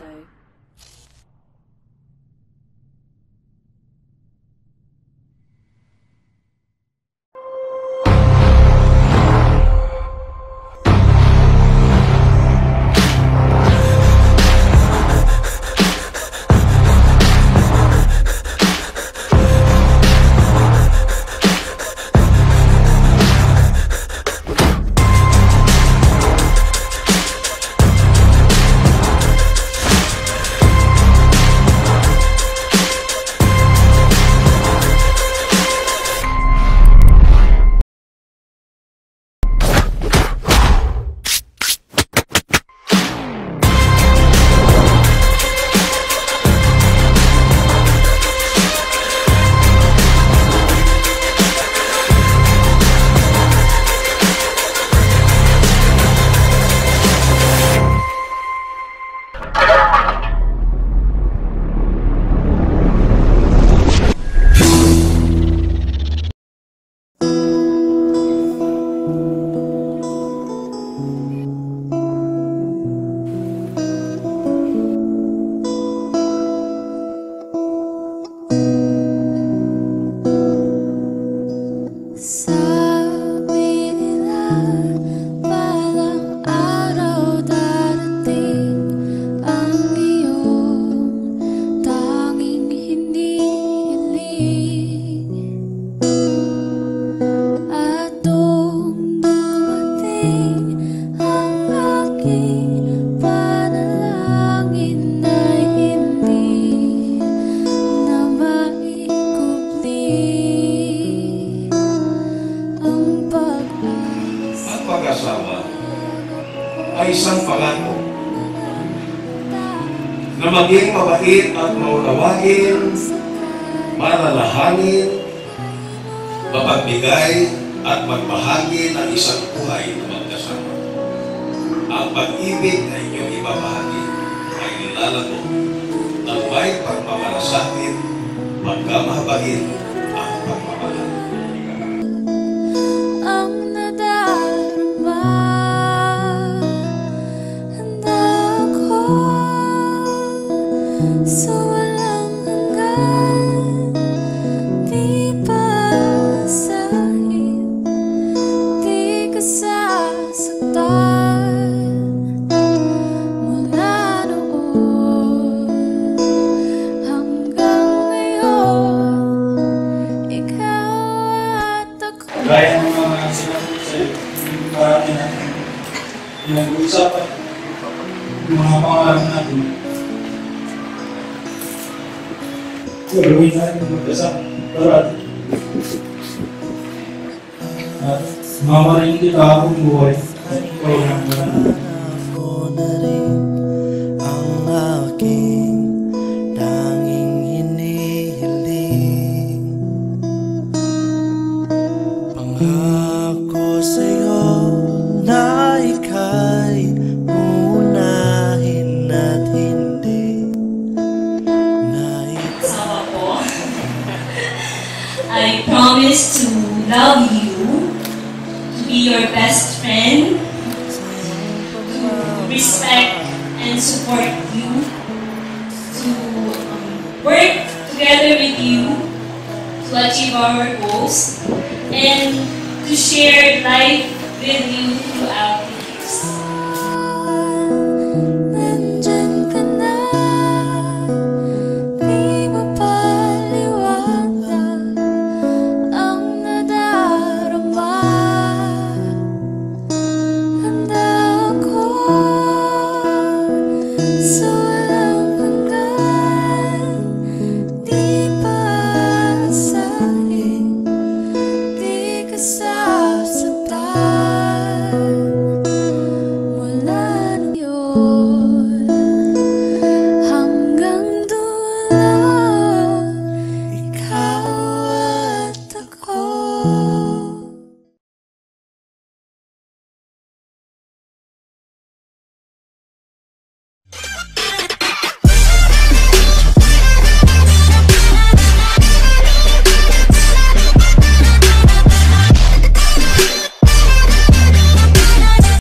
day. Ay isang pangako na maging mabait at maunawain, maralahanin, mapagbigay at magbahagi ng isang buhay na magkasama. Ang pag-ibig na inyong ibabahagi ay nilalago ng may pagmamalasakit, magkamahabain ang pagmamahal. So walang hanggan, di pasahin, di ka sasaktan. Mula noon hanggang ngayon, ikaw at ako. Gaya ng mga sinabi sa'yo, marami natin pinag-uusapan yung mga pangalan natin. Gawin natin magkasama parati. At mamarin kita akong buhay at ikaw lang naman. Ako na rin ang aking tanging hinihiling. Pangako sa'yo na ika'y unahin at hindi I promise to love you, to be your best friend, to respect and support you, to work together with you to achieve our goals, and to share life with you throughout